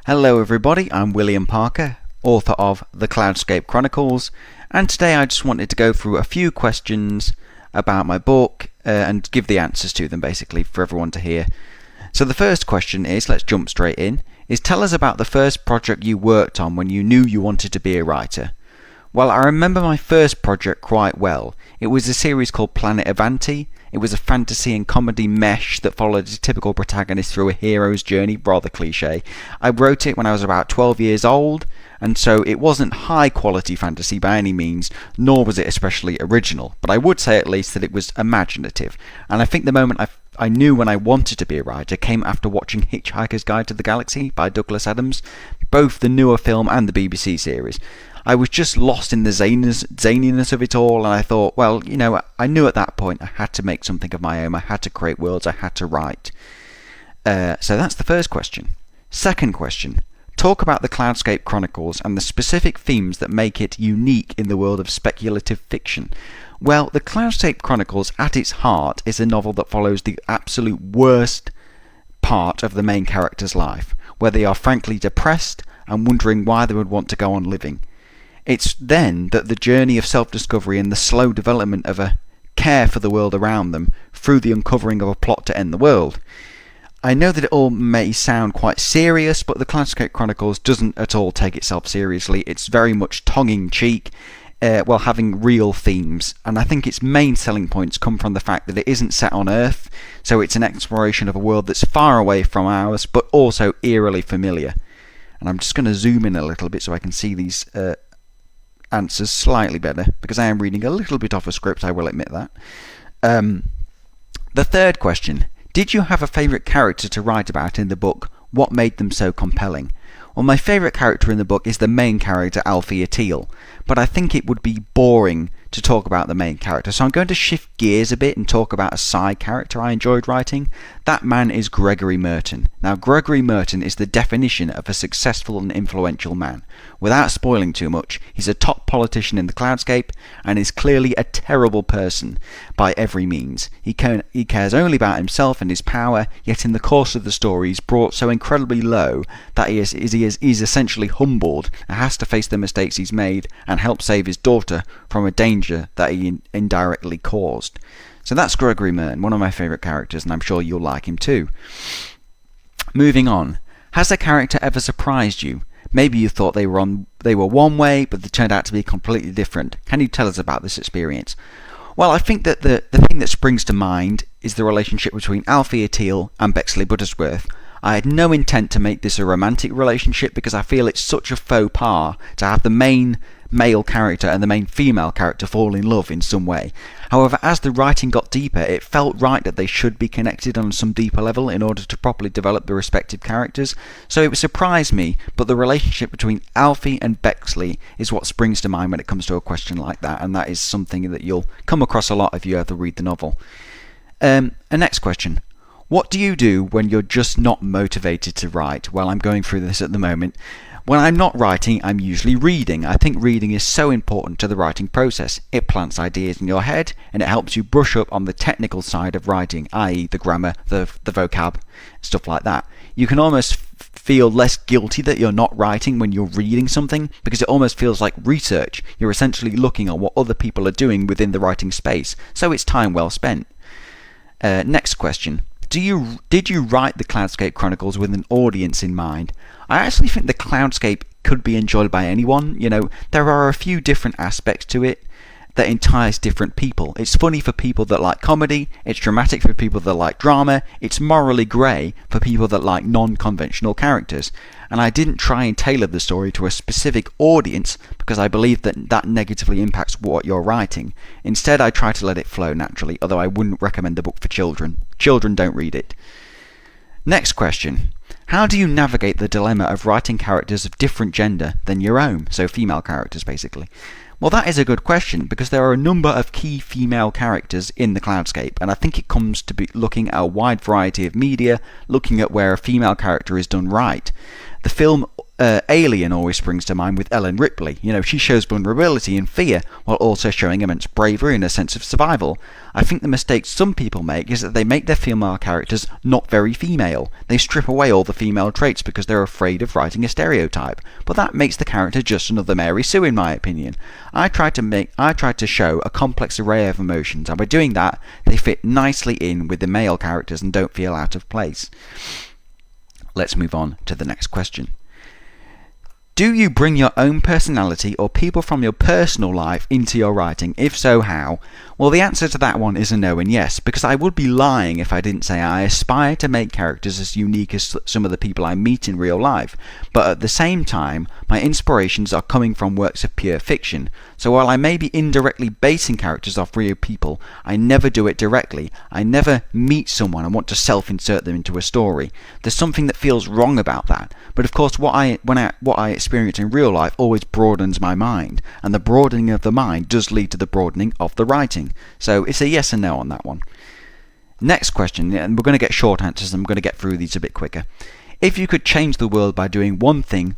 Hello everybody, I'm William Parker, author of The Cloudscape Chronicles, and today I just wanted to go through a few questions about my book and give the answers to them basically for everyone to hear. So the first question is, let's jump straight in, is tell us about the first project you worked on when you knew you wanted to be a writer. Well, I remember my first project quite well. It was a series called Planet Avanti. It was a fantasy and comedy mesh that followed a typical protagonist through a hero's journey, rather cliche. I wrote it when I was about 12 years old, and so it wasn't high quality fantasy by any means, nor was it especially original, but I would say at least that it was imaginative. And I think the moment I knew when I wanted to be a writer came after watching Hitchhiker's Guide to the Galaxy by Douglas Adams, both the newer film and the BBC series. I was just lost in the zaniness of it all, and I thought, well, I knew at that point I had to make something of my own, I had to create worlds, I had to write. So that's the first question. Second question, talk about the Cloudscape Chronicles and the specific themes that make it unique in the world of speculative fiction. Well, the Cloudscape Chronicles, at its heart, is a novel that follows the absolute worst part of the main character's life, where they are frankly depressed and wondering why they would want to go on living. It's then that the journey of self-discovery and the slow development of a care for the world around them through the uncovering of a plot to end the world. I know that it all may sound quite serious, but the Cloudscape Chronicles doesn't at all take itself seriously. It's very much tongue-in-cheek, while having real themes, and I think its main selling points come from the fact that it isn't set on Earth, so it's an exploration of a world that's far away from ours, but also eerily familiar. And I'm just going to zoom in a little bit so I can see these answers slightly better, because I am reading a little bit off a script, I will admit that. The third question, did you have a favourite character to write about in the book? What made them so compelling? Well, my favourite character in the book is the main character, Alfie Attil, but I think it would be boring to talk about the main character, so I'm going to shift gears a bit and talk about a side character I enjoyed writing. That man is Gregory Merton. Now, Gregory Merton is the definition of a successful and influential man. Without spoiling too much, he's a top politician in the Cloudscape and is clearly a terrible person by every means. He cares only about himself and his power, yet in the course of the story he's brought so incredibly low that he is essentially humbled and has to face the mistakes he's made and help save his daughter from a danger that he indirectly caused. So that's Gregory Merton, one of my favourite characters, and I'm sure you'll like him too. Moving on, has a character ever surprised you? Maybe you thought they were one way, but they turned out to be completely different. Can you tell us about this experience? Well, I think that the thing that springs to mind is the relationship between Alfie Attil and Bexley Buttersworth. I had no intent to make this a romantic relationship because I feel it's such a faux pas to have the main male character and the main female character fall in love in some way. However, as the writing got deeper, it felt right that they should be connected on some deeper level in order to properly develop the respective characters. So it surprised me, but the relationship between Alfie and Bexley is what springs to mind when it comes to a question like that, and that is something that you'll come across a lot if you ever read the novel. A next question. What do you do when you're just not motivated to write? Well, I'm going through this at the moment. When I'm not writing, I'm usually reading. I think reading is so important to the writing process. It plants ideas in your head, and it helps you brush up on the technical side of writing, i.e. the grammar, the vocab, stuff like that. You can almost feel less guilty that you're not writing when you're reading something, because it almost feels like research. You're essentially looking at what other people are doing within the writing space, so it's time well spent. Next question. Did you write the Cloudscape Chronicles with an audience in mind? I actually think the Cloudscape could be enjoyed by anyone. There are a few different aspects to it that entice different people. It's funny for people that like comedy, it's dramatic for people that like drama, it's morally grey for people that like non-conventional characters. And I didn't try and tailor the story to a specific audience because I believe that negatively impacts what you're writing. Instead, I try to let it flow naturally, although I wouldn't recommend the book for children. Children don't read it. Next question. How do you navigate the dilemma of writing characters of different gender than your own? So female characters, basically. Well, that is a good question, because there are a number of key female characters in the Cloudscape, and I think it comes to be looking at a wide variety of media, looking at where a female character is done right. The film Alien always springs to mind with Ellen Ripley. She shows vulnerability and fear while also showing immense bravery and a sense of survival. I think the mistake some people make is that they make their female characters not very female. They strip away all the female traits because they're afraid of writing a stereotype. But that makes the character just another Mary Sue, in my opinion. I tried to show a complex array of emotions, and by doing that, they fit nicely in with the male characters and don't feel out of place. Let's move on to the next question. Do you bring your own personality or people from your personal life into your writing? If so, how? Well, the answer to that one is a no and yes, because I would be lying if I didn't say I aspire to make characters as unique as some of the people I meet in real life. But at the same time, my inspirations are coming from works of pure fiction. So while I may be indirectly basing characters off real people, I never do it directly. I never meet someone and want to self-insert them into a story. There's something that feels wrong about that. But of course, what I experience in real life always broadens my mind, and the broadening of the mind does lead to the broadening of the writing. So it's a yes and no on that one. Next question, and we're going to get short answers, and we're going to get through these a bit quicker. If you could change the world by doing one thing,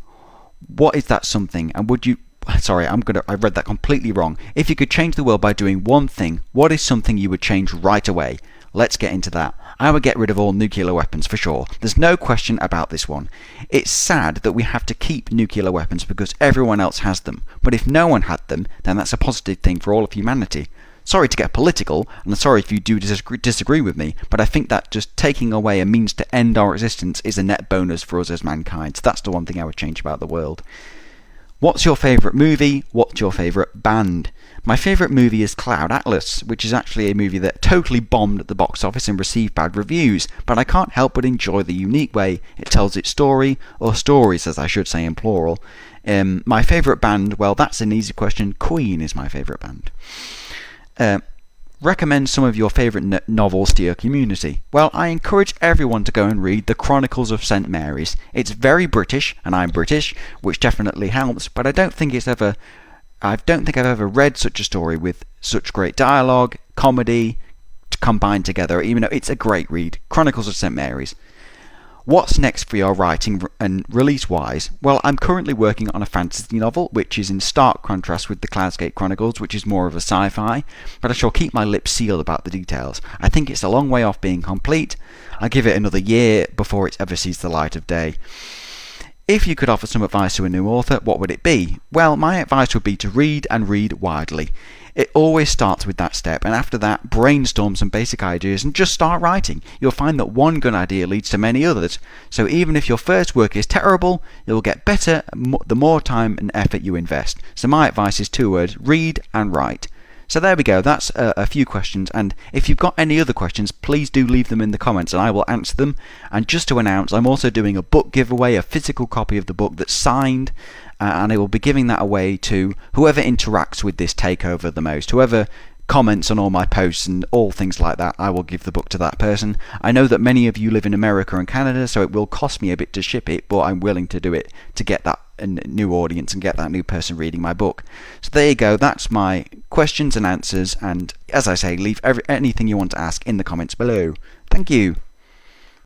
what is that something? And would you... Sorry, I read that completely wrong. If you could change the world by doing one thing, what is something you would change right away? Let's get into that. I would get rid of all nuclear weapons for sure. There's no question about this one. It's sad that we have to keep nuclear weapons because everyone else has them. But if no one had them, then that's a positive thing for all of humanity. Sorry to get political, and I'm sorry if you do disagree with me, but I think that just taking away a means to end our existence is a net bonus for us as mankind. So that's the one thing I would change about the world. What's your favourite movie? What's your favourite band? My favourite movie is Cloud Atlas, which is actually a movie that totally bombed at the box office and received bad reviews, but I can't help but enjoy the unique way it tells its story, or stories as I should say in plural. My favourite band, well, that's an easy question. Queen is my favourite band. Recommend some of your favourite novels to your community. Well, I encourage everyone to go and read The Chronicles of St. Mary's. It's very British, and I'm British, which definitely helps, but I don't think I've ever read such a story with such great dialogue, comedy, combined together. Even though it's a great read. Chronicles of St. Mary's. What's next for your writing and release-wise? Well, I'm currently working on a fantasy novel, which is in stark contrast with the Cloudscape Chronicles, which is more of a sci-fi, but I shall keep my lips sealed about the details. I think it's a long way off being complete. I'll give it another year before it ever sees the light of day. If you could offer some advice to a new author, what would it be? Well, my advice would be to read and read widely. It always starts with that step, and after that, brainstorm some basic ideas and just start writing. You'll find that one good idea leads to many others. So even if your first work is terrible, you'll get better the more time and effort you invest. So my advice is 2 words: read and write. So there we go, that's a few questions, and if you've got any other questions, please do leave them in the comments and I will answer them. And just to announce, I'm also doing a book giveaway, a physical copy of the book that's signed, and I will be giving that away to whoever interacts with this takeover the most. Whoever comments on all my posts and all things like that, I will give the book to that person. I know that many of you live in America and Canada, so it will cost me a bit to ship it, but I'm willing to do it to get that new audience and get that new person reading my book. So there you go, that's my questions and answers, and as I say, leave anything you want to ask in the comments below. Thank you.